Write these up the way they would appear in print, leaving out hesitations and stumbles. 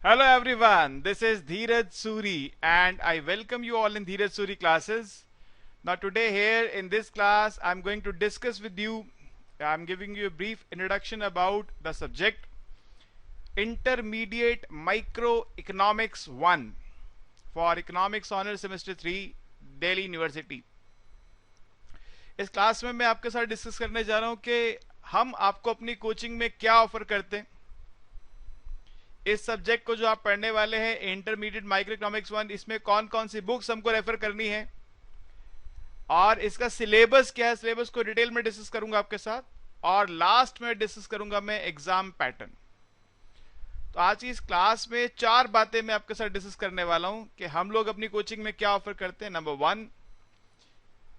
Hello everyone, this is Dheeraj Suri and I welcome you all in Dheeraj Suri classes. Now today here in this class I'm going to discuss with you, I'm giving you a brief introduction about the subject Intermediate Microeconomics 1 for Economics Honors Semester 3 Delhi University. इस class में मैं आपके साथ discuss करने जा रहा हूं कि हम आपको अपनी कोचिंग में क्या ऑफर करते हैं। इस सब्जेक्ट को जो आप पढ़ने वाले हैं इंटरमीडिएट माइक्रो इकोनॉमिक्स 1, इसमें कौन कौन सी बुक्स हमको रेफर करनी है और इसका सिलेबस क्या है, सिलेबस को डिटेल में डिस्कस करूंगा आपके साथ और लास्ट में डिस्कस करूंगा मैं एग्जाम पैटर्न। तो आज की इस क्लास में 4 बातें मैं आपके साथ डिस्कस करने वाला हूं कि हम लोग अपनी कोचिंग में क्या ऑफर करते हैं। नंबर 1,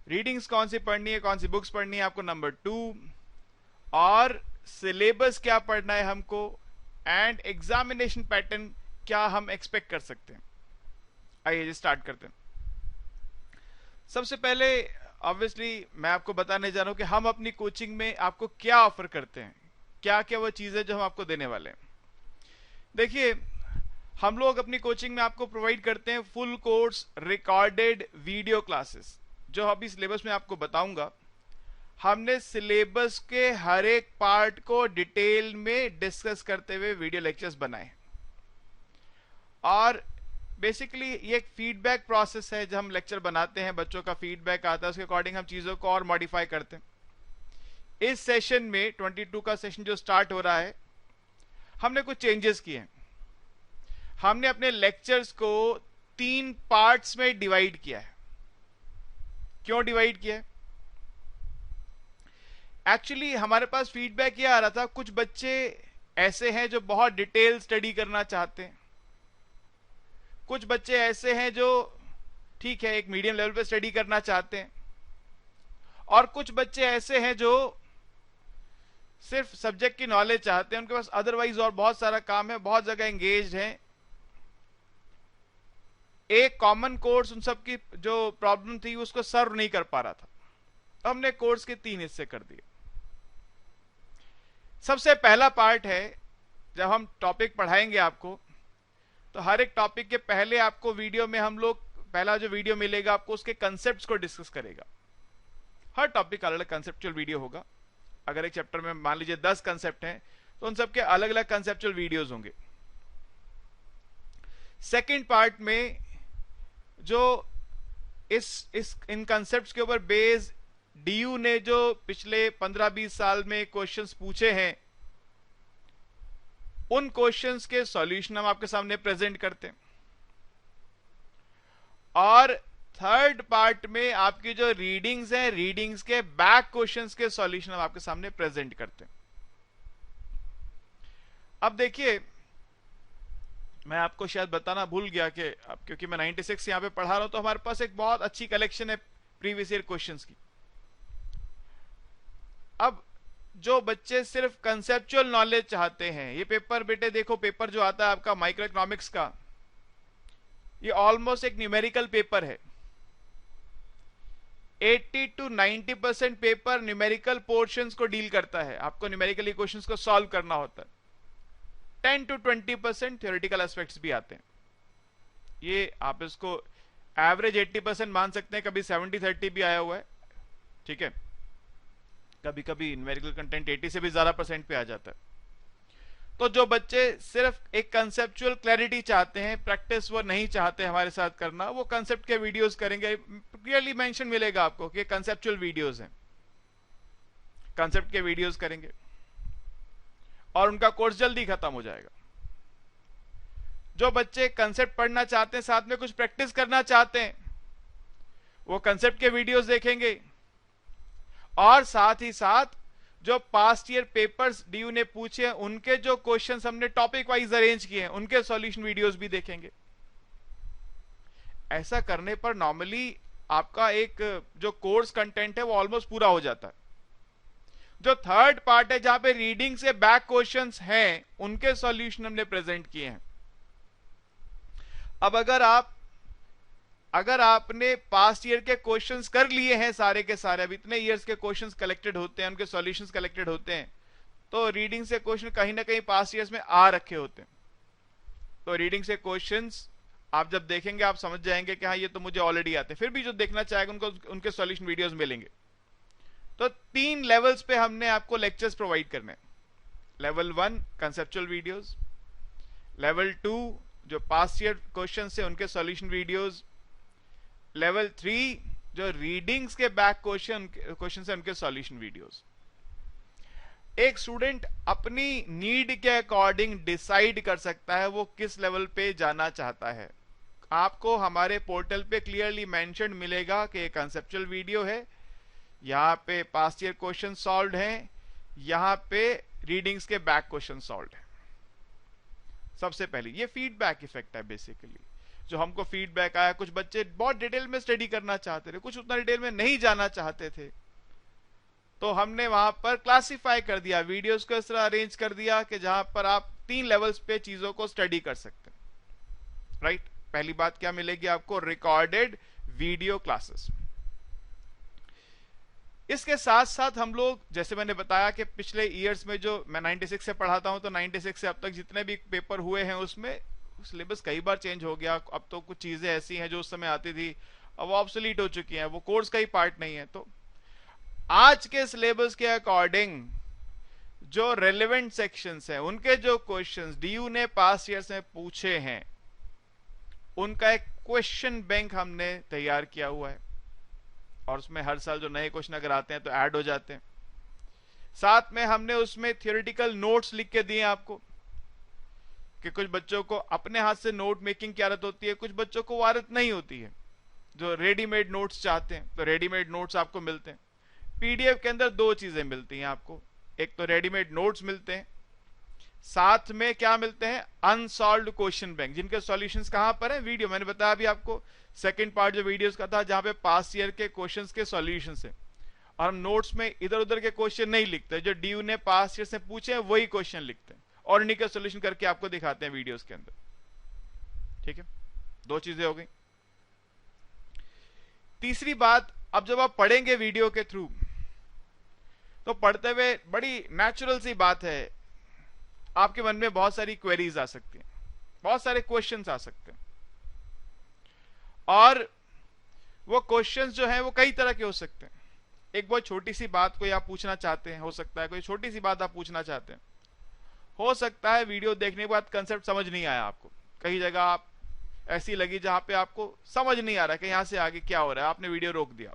रीडिंग्स कौन सी पढ़नी है, कौन सी बुक्स पढ़नी है आपको। नंबर 2, और सिलेबस क्या पढ़ना है हमको एंड एग्जामिनेशन पैटर्न क्या हम एक्सपेक्ट कर सकते हैं। आइए स्टार्ट करते हैं। सबसे पहले ऑब्वियसली मैं आपको बताने जा रहा हूं कि हम अपनी कोचिंग में आपको क्या ऑफर करते हैं, क्या क्या वो चीजें जो हम आपको देने वाले हैं। देखिए, हम लोग अपनी कोचिंग में आपको प्रोवाइड करते हैं full course recorded video classes. जो अभी सिलेबस में आपको बताऊंगा, हमने सिलेबस के हर एक पार्ट को डिटेल में डिस्कस करते हुए वीडियो लेक्चर्स बनाए और बेसिकली ये एक फीडबैक प्रोसेस है। जब हम लेक्चर बनाते हैं, बच्चों का फीडबैक आता है, उसके अकॉर्डिंग हम चीजों को और मॉडिफाई करते हैं। इस सेशन में 22 का सेशन जो स्टार्ट हो रहा है, हमने कुछ चेंजेस किए हैं। हमने अपने लेक्चर्स को 3 पार्ट्स में डिवाइड किया है। क्यों डिवाइड किया है? एक्चुअली हमारे पास फीडबैक ये आ रहा था, कुछ बच्चे ऐसे हैं जो बहुत डिटेल स्टडी करना चाहते हैं, कुछ बच्चे ऐसे हैं जो ठीक है एक मीडियम लेवल पे स्टडी करना चाहते हैं, और कुछ बच्चे ऐसे हैं जो सिर्फ सब्जेक्ट की नॉलेज चाहते हैं, उनके पास अदरवाइज और बहुत सारा काम है, बहुत जगह एंगेज्ड हैं। एक कॉमन कोर्स उन सब की जो प्रॉब्लम थी उसको सर्व नहीं कर पा रहा था। हमने कोर्स के 3 हिस्से कर दिए। सबसे पहला पार्ट है, जब हम टॉपिक पढ़ाएंगे आपको, तो हर एक टॉपिक के पहले आपको वीडियो में हम लोग पहला जो वीडियो मिलेगा आपको उसके कंसेप्ट्स को डिस्कस करेगा। हर टॉपिक का अलग अलग कंसेप्चुअल वीडियो होगा। अगर एक चैप्टर में मान लीजिए 10 कंसेप्ट हैं तो उन सबके अलग अलग कंसेप्चुअल वीडियोस होंगे। सेकंड पार्ट में जो इन कंसेप्ट्स के ऊपर बेस्ड डीयू ने जो पिछले 15-20 साल में क्वेश्चंस पूछे हैं, उन क्वेश्चंस के सॉल्यूशन हम आपके सामने प्रेजेंट करते हैं। और थर्ड पार्ट में आपकी जो रीडिंग्स हैं, रीडिंग्स के बैक क्वेश्चंस के सॉल्यूशन हम आपके सामने प्रेजेंट करते हैं। अब देखिए, मैं आपको शायद बताना भूल गया कि अब क्योंकि मैं 96 यहां पे पढ़ा रहा हूं, तो हमारे पास एक बहुत अच्छी कलेक्शन है प्रीवियस ईयर क्वेश्चंस की। अब जो बच्चे सिर्फ कंसेप्चुअल नॉलेज चाहते हैं, ये पेपर बेटे देखो, पेपर जो आता है आपका माइक्रो इकोनॉमिक्स का, ये ऑलमोस्ट एक न्यूमेरिकल पेपर है। 80 to 90% पेपर न्यूमेरिकल पोर्शंस को डील करता है। आपको न्यूमेरिकल इक्वेशंस को सॉल्व करना होता है। 10 to 20% थ्योरेटिकल एस्पेक्ट्स भी आते हैं। ये आप इसको एवरेज 80% मान सकते हैं, कभी 70-30 भी आया हुआ है, ठीक है। कभी कभी न्यूमेरिकल कंटेंट 80 से भी ज्यादा परसेंट पे आ जाता है। तो जो बच्चे सिर्फ एक कंसेप्चुअल क्लैरिटी चाहते हैं, प्रैक्टिस वो नहीं चाहते हमारे साथ करना, वो कंसेप्ट के वीडियोस करेंगे। क्लियरली मेंशन मिलेगा आपको कि कंसेप्चुअल वीडियोस हैं, कंसेप्ट के वीडियोस करेंगे और उनका कोर्स जल्दी खत्म हो जाएगा। जो बच्चे कंसेप्ट पढ़ना चाहते हैं, साथ में कुछ प्रैक्टिस करना चाहते हैं, वो कंसेप्ट के वीडियोस देखेंगे और साथ ही साथ जो पास्ट ईयर पेपर्स डीयू ने पूछे हैं, उनके जो क्वेश्चंस हमने टॉपिक वाइज अरेंज किए हैं, उनके सॉल्यूशन वीडियोस भी देखेंगे। ऐसा करने पर नॉर्मली आपका एक जो कोर्स कंटेंट है वो ऑलमोस्ट पूरा हो जाता है। जो थर्ड पार्ट है, जहां पे रीडिंग से बैक क्वेश्चंस हैं, उनके सॉल्यूशन हमने प्रेजेंट किए हैं। अब अगर आपने पास्ट ईयर के क्वेश्चंस कर लिए हैं सारे के सारे, अब इतने ईयर्स के क्वेश्चंस कलेक्टेड होते हैं, उनके सॉल्यूशंस कलेक्टेड होते हैं, तो रीडिंग से क्वेश्चन कहीं ना कहीं पास्ट ईयर्स में आ रखे होते हैं। तो रीडिंग से क्वेश्चंस आप जब देखेंगे आप समझ जाएंगे कि हाँ ये तो मुझे ऑलरेडी आते हैं, फिर भी जो देखना चाहेगा उनको उनके सॉल्यूशन वीडियोस मिलेंगे। तो 3 लेवल्स पे हमने आपको लेक्चर्स प्रोवाइड करने। लेवल 1 कंसेप्चुअल वीडियोस, लेवल 2 जो पास्ट ईयर क्वेश्चन से उनके सॉल्यूशन वीडियोस, लेवल 3 जो रीडिंग्स के बैक क्वेश्चन से उनके सॉल्यूशन वीडियोस। एक स्टूडेंट अपनी नीड के अकॉर्डिंग डिसाइड कर सकता है वो किस लेवल पे जाना चाहता है। आपको हमारे पोर्टल पे क्लियरली मेंशन मिलेगा कि एक कंसेप्चुअल वीडियो है, यहाँ पे पास्ट ईयर क्वेश्चन सॉल्व हैं, यहाँ पे रीडिंग्स के बैक क्वेश्चन सॉल्व हैं। सबसे पहले ये फीडबैक इफेक्ट है बेसिकली, जो हमको फीडबैक आया। कुछ बच्चे बहुत डिटेल में स्टडी करना चाहते थे, कुछ उतना डिटेल में नहीं जाना चाहते थे, तो हमने वहां पर क्लासिफाई कर दिया, वीडियोस को इस तरह अरेंज कर दिया कि जहां पर आप 3 लेवल्स पे चीजों को स्टडी कर सकते हैं। राइट, पहली बात क्या मिलेगी आपको? Recorded video classes. इसके साथ साथ हम लोग, जैसे मैंने बताया कि पिछले ईयर्स में जो मैं 96 से पढ़ाता हूं, तो 96 से अब तक जितने भी पेपर हुए हैं उसमें सिलेबस कई बार चेंज हो गया। अब तो कुछ चीजें ऐसी हैं जो उस समय आती थी, अब वो ऑब्सोलीट हो चुकी हैं, वो कोर्स का ही पार्ट नहीं है। तो आज के सिलेबस के अकॉर्डिंग जो रेलेवेंट सेक्शंस हैं, उनके जो क्वेश्चंस डीयू ने पास्ट ईयर्स में पूछे हैं, उनका एक क्वेश्चन बैंक हमने तैयार किया हुआ है, और उसमें हर साल जो नए क्वेश्चन अगर आते हैं तो ऐड हो जाते हैं। साथ में हमने उसमें थियोरेटिकल नोट्स लिख के दिए आपको, कि कुछ बच्चों को अपने हाथ से नोट मेकिंग की आदत होती है, कुछ बच्चों को वो आदत नहीं होती है, जो रेडीमेड नोट्स चाहते हैं, तो रेडीमेड नोट्स आपको मिलते हैं। पीडीएफ के अंदर 2 चीजें मिलती हैं आपको, एक तो रेडीमेड नोट्स मिलते हैं, साथ में क्या मिलते हैं? अनसॉल्व्ड क्वेश्चन बैंक, जिनके सॉल्यूशंस कहां पर है? वीडियो। मैंने बताया अभी आपको सेकंड पार्ट जो वीडियोस का था, जहां पे पास्ट ईयर के क्वेश्चंस के सॉल्यूशंस है, और हम नोट्स में इधर उधर के क्वेश्चन नहीं लिखते, जो डीयू ने पास्ट ईयर से पूछे हैं वही क्वेश्चन लिखते हैं, और उन्हीं का सॉल्यूशन करके आपको दिखाते हैं वीडियोस के अंदर। ठीक है, 2 चीजें हो गई। तीसरी बात, अब जब आप पढ़ेंगे वीडियो के थ्रू, तो पढ़ते हुए बड़ी नेचुरल सी बात है, आपके मन में बहुत सारी क्वेरीज आ सकती हैं, बहुत सारे क्वेश्चंस आ सकते हैं, और वो क्वेश्चंस जो हैं वो कई तरह के हो सकते हैं। एक बहुत छोटी सी बात कोई आप पूछना चाहते हैं, हो सकता है कोई छोटी सी बात आप पूछना चाहते हैं, हो सकता है वीडियो देखने के बाद कंसेप्ट समझ नहीं आया आपको, कई जगह आप ऐसी लगी जहां पे आपको समझ नहीं आ रहा कि यहां से आगे क्या हो रहा है, आपने वीडियो रोक दिया,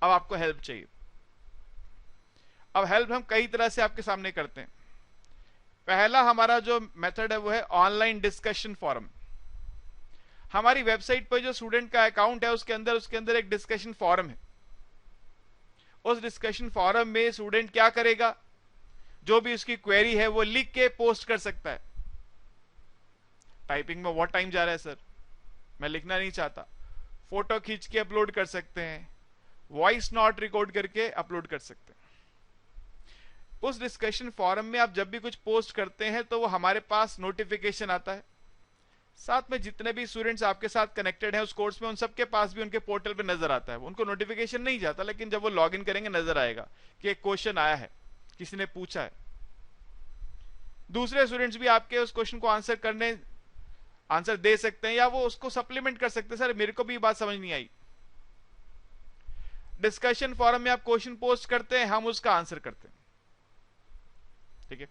अब आपको हेल्प चाहिए। अब हेल्प हम कई तरह से आपके सामने करते हैं। पहला हमारा जो मेथड है वो है ऑनलाइन डिस्कशन फोरम। हमारी वेबसाइट पर जो स्टूडेंट का अकाउंट है उसके अंदर एक डिस्कशन फोरम है। उस डिस्कशन फोरम में स्टूडेंट क्या करेगा? जो भी उसकी क्वेरी है वो लिख के पोस्ट कर सकता है। टाइपिंग में बहुत टाइम जा रहा है सर, मैं लिखना नहीं चाहता, फोटो खींच के अपलोड कर सकते हैं, वॉइस नोट रिकॉर्ड करके अपलोड कर सकते हैं। उस डिस्कशन फोरम में आप जब भी कुछ पोस्ट करते हैं तो वो हमारे पास नोटिफिकेशन आता है। साथ में जितने भी स्टूडेंट्स आपके साथ कनेक्टेड हैं उस कोर्स में, उन सबके पास भी उनके पोर्टल पे नजर आता है। उनको नोटिफिकेशन नहीं जाता, लेकिन जब वो लॉग इन करेंगे नजर आएगा कि एक क्वेश्चन आया है, किसी ने पूछा है। दूसरे स्टूडेंट्स भी आपके उस क्वेश्चन को आंसर दे सकते हैं, या वो उसको सप्लीमेंट कर सकते हैं, सर मेरे को भी बात समझ नहीं आई। डिस्कशन फोरम में आप क्वेश्चन पोस्ट करते हैं, हम उसका आंसर करते हैं। ठीक है,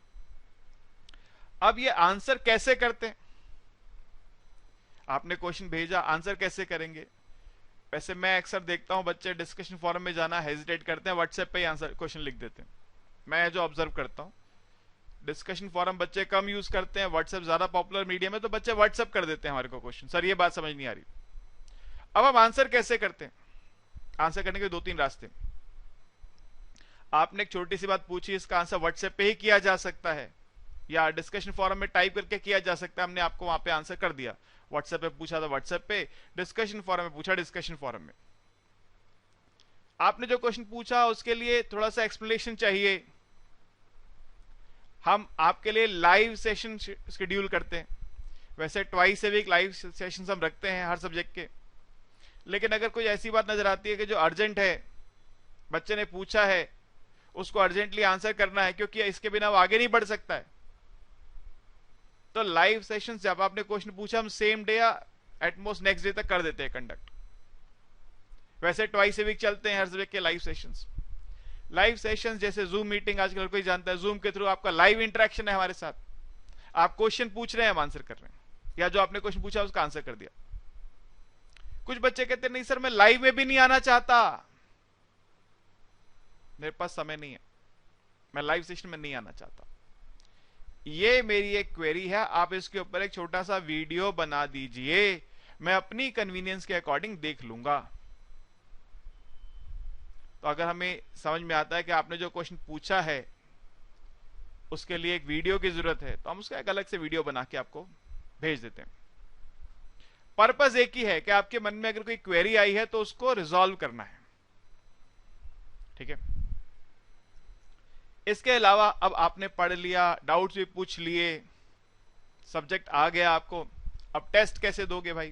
अब ये आंसर कैसे करते हैं? आपने क्वेश्चन भेजा, आंसर कैसे करेंगे? वैसे मैं अक्सर देखता हूं बच्चे डिस्कशन फोरम में जाना हेजिटेट करते हैं, व्हाट्सएप पे ही आंसर क्वेश्चन लिख देते हैं। मैं जो ऑब्जर्व करता हूं, डिस्कशन फोरम बच्चे कम यूज करते हैं, व्हाट्सएप ज्यादा पॉपुलर मीडियम है, तो बच्चे व्हाट्सएप कर देते हैं हमारे को क्वेश्चन, सर ये बात समझ नहीं आ रही। अब हम आंसर कैसे करते हैं? आंसर करने के 2-3 रास्ते। आपने एक छोटी सी बात पूछी, इसका आंसर व्हाट्सएप पे ही किया जा सकता है, या डिस्कशन फोरम में टाइप करके किया जा सकता है। हमने आपको वहां पे आंसर कर दिया, व्हाट्सएप पे पूछा था व्हाट्सएप पे, डिस्कशन फोरम में पूछा डिस्कशन फोरम में। आपने जो क्वेश्चन पूछा उसके लिए थोड़ा सा एक्सप्लेनेशन चाहिए, हम आपके लिए लाइव सेशन शेड्यूल करते हैं। वैसे twice a week live session हम रखते हैं हर सब्जेक्ट के, लेकिन अगर कोई ऐसी बात नजर आती है कि जो अर्जेंट है, बच्चे ने पूछा है, उसको अर्जेंटली आंसर करना है क्योंकि इसके बिना वो आगे नहीं बढ़ सकता है, तो लाइव सेशंस जब आपने क्वेश्चन पूछा हम सेम डे या एटमोस्ट नेक्स्ट डे तक कर देते हैं कंडक्ट। वैसे ट्वाइस ए वीक चलते हैं हर वीक के लाइव सेशंस। लाइव सेशंस जैसे जूम मीटिंग आजकल कोई जानता है, जूम के थ्रू आपका लाइव इंटरेक्शन है हमारे साथ, आप क्वेश्चन पूछ रहे हैं हम आंसर कर रहे हैं, या जो आपने क्वेश्चन पूछा उसका आंसर कर दिया। कुछ बच्चे कहते हैं नहीं सर मैं लाइव में भी नहीं आना चाहता, मेरे पास समय नहीं है, मैं लाइव सेशन में नहीं आना चाहता। ये मेरी एक क्वेरी है, आप इसके ऊपर एक छोटा सा वीडियो बना दीजिए, मैं अपनी कन्वीनियंस के अकॉर्डिंग देख लूंगा। तो अगर हमें समझ में आता है कि आपने जो क्वेश्चन पूछा है उसके लिए एक वीडियो की जरूरत है, तो हम उसका एक अलग से वीडियो बना के आपको भेज देते हैं। पर्पस एक ही है कि आपके मन में अगर कोई क्वेरी आई है तो उसको रिजॉल्व करना है, ठीक है। इसके अलावा अब आपने पढ़ लिया, डाउट्स भी पूछ लिए, सब्जेक्ट आ गया आपको, अब टेस्ट कैसे दोगे भाई?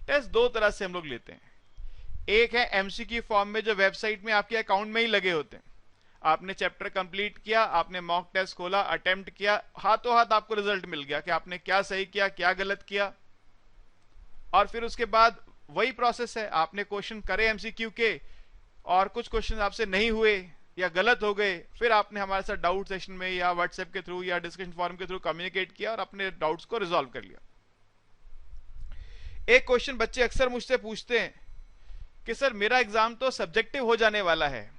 टेस्ट दो तरह से हम लोग लेते हैं। एक है एमसीक्यू फॉर्म में जो वेबसाइट में आपके अकाउंट में ही लगे होते हैं, आपने चैप्टर कंप्लीट किया, आपने मॉक टेस्ट खोला, अटेम्प्ट किया, हाथों हाथ आपको रिजल्ट मिल गया कि आपने क्या सही किया क्या गलत किया। और फिर उसके बाद वही प्रोसेस है, आपने क्वेश्चन करे एमसीक्यू के और कुछ क्वेश्चन आपसे नहीं हुए या गलत हो गए, फिर आपने हमारे साथ डाउट सेशन में या व्हाट्सएप के थ्रू या डिस्कशन फॉरम के थ्रू कम्युनिकेट किया और अपने डाउट्स को रिजॉल्व कर लिया। एक क्वेश्चन बच्चे अक्सर मुझसे पूछते हैं कि सर मेरा एग्जाम तो सब्जेक्टिव हो जाने वाला है,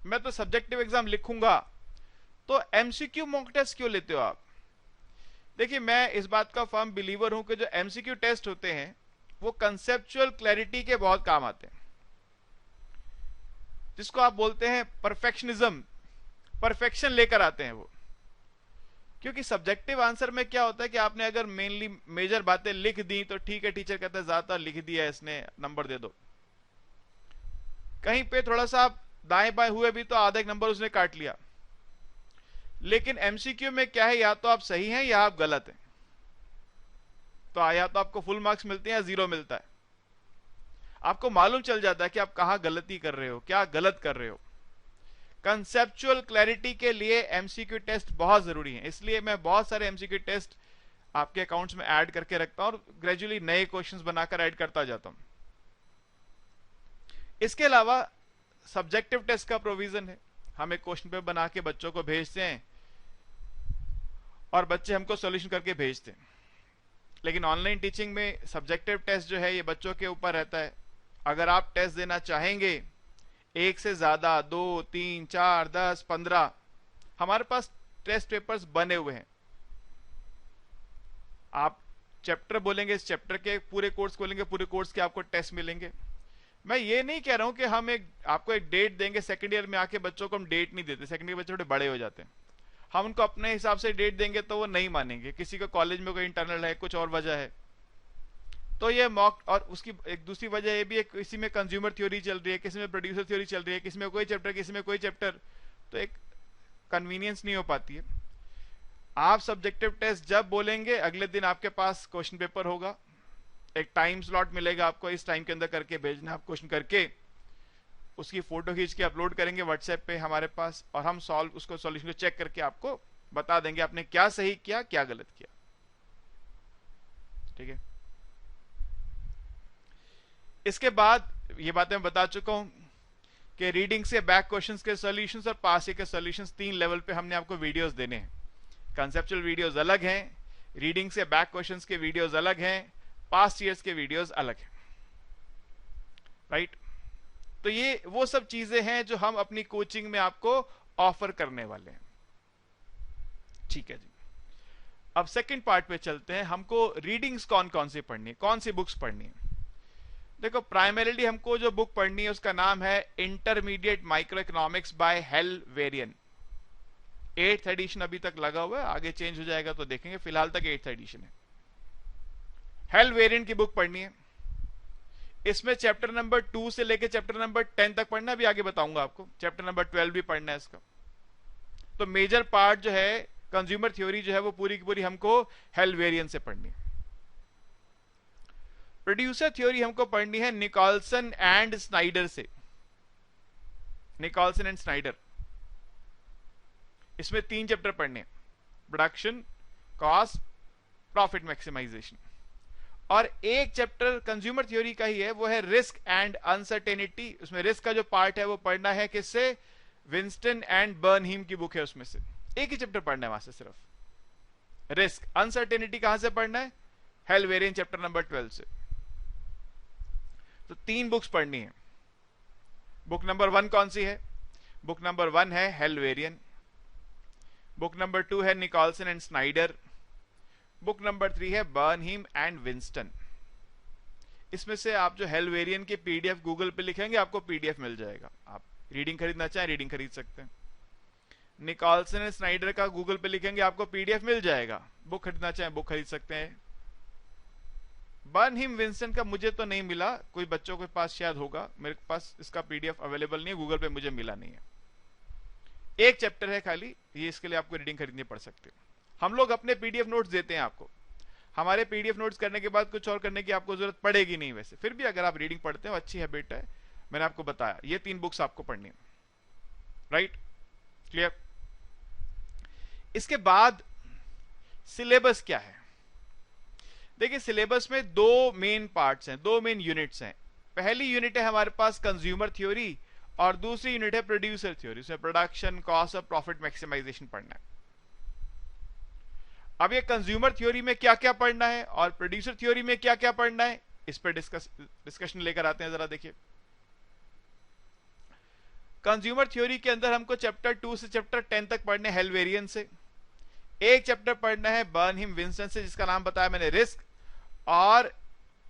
मैं तो सब्जेक्टिव एग्जाम लिखूंगा, तो एमसीक्यू मॉक टेस्ट क्यों लेते हो आप? देखिए मैं इस बात का फर्म बिलीवर हूं कि जो एमसीक्यू टेस्ट होते हैं वो कंसेप्चुअल क्लैरिटी के बहुत काम आते हैं, जिसको आप बोलते हैं परफेक्शनिज्म, परफेक्शन लेकर आते हैं वो। क्योंकि सब्जेक्टिव आंसर में क्या होता है कि आपने अगर मेनली मेजर बातें लिख दी तो ठीक है, टीचर कहता है ज्यादा लिख दिया इसने, नंबर दे दो। कहीं पे थोड़ा सा आप दाएं बाएं हुए भी तो आधा एक नंबर उसने काट लिया। लेकिन एमसीक्यू में क्या है, या तो आप सही हैं या आप गलत हैं, तो या तो आपको फुल मार्क्स मिलते हैं या जीरो मिलता है। आपको मालूम चल जाता है कि आप कहां गलती कर रहे हो, क्या गलत कर रहे हो। कंसेप्चुअल क्लैरिटी के लिए एमसीक्यू टेस्ट बहुत जरूरी है, इसलिए मैं बहुत सारे एमसीक्यू टेस्ट आपके अकाउंट्स में ऐड करके रखता हूं और ग्रेजुअली नए क्वेश्चंस बनाकर ऐड करता जाता हूं। इसके अलावा सब्जेक्टिव टेस्ट का प्रोविजन है, हम एक क्वेश्चन पेपर बना के बच्चों को भेजते हैं और बच्चे हमको सॉल्यूशन करके भेजते हैं। लेकिन ऑनलाइन टीचिंग में सब्जेक्टिव टेस्ट जो है ये बच्चों के ऊपर रहता है। अगर आप टेस्ट देना चाहेंगे एक से ज्यादा, 2, 3, 4, 10, 15, हमारे पास टेस्ट पेपर्स बने हुए हैं। आप चैप्टर बोलेंगे, इस चैप्टर के पूरे कोर्स बोलेंगे, पूरे कोर्स के आपको टेस्ट मिलेंगे। मैं ये नहीं कह रहा हूं कि हम आपको एक डेट देंगे, सेकंड ईयर में आके बच्चों को हम डेट नहीं देते, सेकंड ईयर बच्चे थोड़े बड़े हो जाते हैं, हम उनको अपने हिसाब से डेट देंगे तो वो नहीं मानेंगे। किसी को कॉलेज में कोई इंटरनल है, कुछ और वजह है, तो ये मॉक। और उसकी एक दूसरी वजह ये भी है, किसी में कंज्यूमर थ्योरी चल रही है, किसी में प्रोड्यूसर थ्योरी चल रही है, किसी में कोई चैप्टर, किसी में कोई चैप्टर, तो एक कन्वीनियंस नहीं हो पाती है। आप सब्जेक्टिव टेस्ट जब बोलेंगे अगले दिन आपके पास क्वेश्चन पेपर होगा, एक टाइम स्लॉट मिलेगा आपको, इस टाइम के अंदर करके भेजना, आप क्वेश्चन करके उसकी फोटो खींच के अपलोड करेंगे व्हाट्सएप पे हमारे पास, और हम उसको सॉल्यूशन को चेक करके आपको बता देंगे आपने क्या सही किया क्या गलत किया, ठीक है। इसके बाद ये बातें मैं बता चुका हूं कि रीडिंग से बैक क्वेश्चंस के सॉल्यूशंस और पास के सॉल्यूशंस 3 लेवल पे हमने आपको वीडियोस देने हैं। कंसेप्चुअल वीडियोस अलग हैं, रीडिंग से बैक क्वेश्चंस के वीडियोस अलग हैं, पास्ट ईयर्स के वीडियोस अलग हैं, राइट। तो ये वो सब चीजें हैं जो हम अपनी कोचिंग में आपको ऑफर करने वाले हैं, ठीक है जी। अब सेकंड पार्ट पे चलते हैं, हमको रीडिंग्स कौन कौन सी पढ़नी है, कौन सी बुक्स पढ़नी है। देखो प्राइमरीली हमको जो बुक पढ़नी है उसका नाम है intermediate microeconomics by Hal Varian. 8th edition अभी तक लगा हुआ है, आगे चेंज हो जाएगा तो देखेंगे, फिलहाल तक 8th एडिशन है। हेल वेरियन की बुक पढ़नी है, इसमें चैप्टर नंबर 2 से लेके चैप्टर नंबर 10 तक पढ़ना, भी आगे बताऊंगा आपको, चैप्टर नंबर 12 भी पढ़ना है इसका। तो मेजर पार्ट जो है कंज्यूमर थ्योरी जो है वो पूरी की पूरी हमको हेल वेरियन से पढ़नी है। प्रोड्यूसर थ्योरी हमको पढ़नी है निकोलसन एंड स्नाइडर से, निकोलसन एंड स्नाइडर। इसमें 3 चैप्टर पढ़ने हैं, प्रोडक्शन, कॉस्ट प्रॉफिट मैक्सिमाइजेशन। और एक चैप्टर कंज्यूमर थ्योरी का ही है, वो है रिस्क एंड अनसर्टेनिटी। उसमें रिस्क का जो पार्ट है वो पढ़ना है किससे, विंस्टन एंड बर्नहीम की बुक है उसमें से, एक ही चैप्टर पढ़ना है वहां से सिर्फ। रिस्क अनसर्टेनिटी कहां से पढ़ना है, हेल्वेरियन चैप्टर नंबर 12 से। तो 3 बुक्स पढ़नी है। बुक नंबर 1 कौन सी है, बुक नंबर 1 है हेल्वेरियन, बुक नंबर 2 है Nicholson and Snyder, book number 3 है बर्नहीम एंड विंस्टन। इसमें से आप जो हेल्वेरियन के पीडीएफ गूगल पे लिखेंगे आपको पीडीएफ मिल जाएगा, आप रीडिंग खरीदना चाहें रीडिंग खरीद सकते हैं। निकोलसन एंड स्नाइडर का गूगल पे लिखेंगे आपको पीडीएफ मिल जाएगा, बुक खरीदना चाहें बुक खरीद सकते हैं। बर्नहीम विंस्टन का मुझे तो नहीं मिला, कोई बच्चों के पास शायद होगा, मेरे पास इसका पीडीएफ अवेलेबल नहीं है, गूगल पे मुझे मिला नहीं है। एक चैप्टर है खाली, ये इसके लिए आपको रीडिंग खरीदनी पड़ सकती है। हम लोग अपने पीडीएफ नोट्स देते हैं आपको, हमारे पीडीएफ नोट्स करने के बाद कुछ और करने की आपको जरूरत पड़ेगी नहीं। वैसे फिर भी अगर आप रीडिंग पढ़ते हो अच्छी हैबिट है, मैंने आपको बताया ये 3 बुक्स आपको पढ़नी है, राइट, क्लियर। इसके बाद सिलेबस क्या है, देखिए सिलेबस में 2 मेन पार्ट्स हैं, 2 मेन यूनिट्स हैं। पहली यूनिट है हमारे पास कंज्यूमर थ्योरी और दूसरी यूनिट है प्रोड्यूसर थ्योरी, उसमें प्रोडक्शन कॉस्ट और प्रॉफिट मैक्सिमाइजेशन पढ़ना है। अब ये कंज्यूमर थ्योरी में क्या क्या पढ़ना है और प्रोड्यूसर थ्योरी में क्या क्या पढ़ना है, इस पर डिस्कशन लेकर आते हैं। जरा देखिए, कंज्यूमर थ्योरी के अंदर हमको चैप्टर 2 से चैप्टर 10 तक पढ़ने हेल्वेरियन से, एक चैप्टर पढ़ना है बर्नहीम विंस्टन से जिसका नाम बताया मैंने रिस्क, और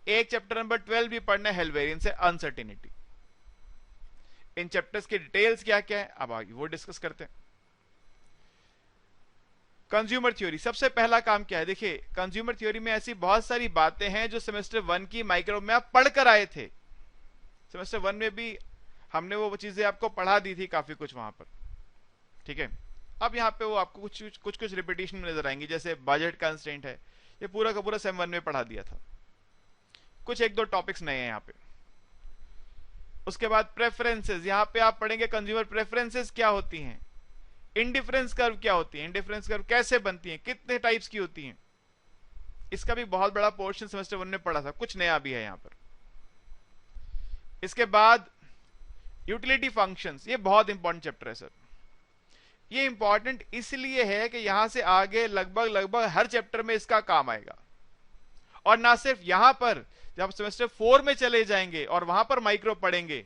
एक चैप्टर नंबर 12 भी पढ़ना है हेल्वेरियन से अनसर्टेनिटी। इन चैप्टर्स के डिटेल्स क्या क्या है अब आगे वो डिस्कस करते हैं। कंज्यूमर थ्योरी, सबसे पहला काम क्या है, देखिए कंज्यूमर थ्योरी में ऐसी बहुत सारी बातें हैं जो सेमेस्टर 1 की माइक्रो में आप पढ़कर आए थे। सेमेस्टर 1 में भी हमने वो चीजें आपको पढ़ा दी थी काफी कुछ वहां पर, ठीक है। अब यहाँ पे वो आपको कुछ रिपीटेशन में नजर आएंगी, जैसे बजट कंस्ट्रेंट है, ये पूरा का पूरा सेम 1 में पढ़ा दिया था, कुछ 1-2 टॉपिक्स नए हैं यहाँ पे। उसके बाद प्रेफरेंसेस, यहाँ पे आप पढ़ेंगे कंज्यूमर प्रेफरेंसेस क्या होती हैं, इंडिफरेंस कर्व क्या होती है, इंडिफरेंस कर्व कैसे बनती है, कितने टाइप्स की होती हैं, इसका भी बहुत बड़ा पोर्शन सेमेस्टर 1 में पढ़ा था, कुछ नया भी है यहां पर। इसके बाद यूटिलिटी फंक्शंस, ये बहुत इंपॉर्टेंट चैप्टर है सर। ये इंपॉर्टेंट इसलिए है कि यहां से आगे लगभग हर चैप्टर में इसका काम आएगा, और ना सिर्फ यहां पर, जब सेमेस्टर 4 में चले जाएंगे और वहां पर माइक्रो पढ़ेंगे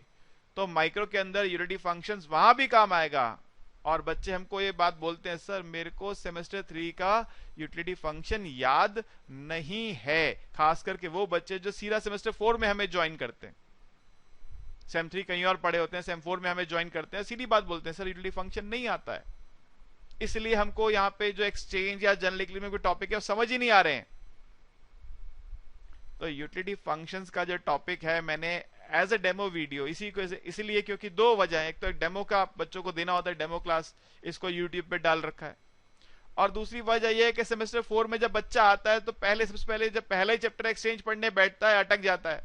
तो माइक्रो के अंदर यूटिलिटी फंक्शंस वहां भी काम आएगा। और बच्चे हमको ये बात बोलते हैं, सर मेरे को सेमेस्टर 3 का यूटिलिटी फंक्शन याद नहीं है, खास करके वो बच्चे जो सीधा सेमेस्टर 4 में हमें ज्वाइन करते हैं, सेम 3 कहीं और पढ़े होते हैं, सेम 4 में हमें ज्वाइन करते हैं, सीधी बात बोलते हैं सर यूटिलिटी फंक्शन नहीं आता है, इसलिए हमको यहाँ पे जो एक्सचेंज या जनरल इक्विलिब्रियम में कोई टॉपिक है वो समझ ही नहीं आ रहे हैं। तो यूटिलिटी फंक्शंस का जो टॉपिक है मैंने एज ए डेमो वीडियो इसीलिए क्योंकि 2 वजह है, एक तो डेमो का बच्चों को देना होता है, डेमो क्लास, इसको यूट्यूब पे डाल रखा है, और दूसरी वजह यह है कि सेमेस्टर 4 में जब बच्चा आता है तो सबसे पहले जब पहला ही चैप्टर एक्सचेंज पढ़ने बैठता है अटक जाता है,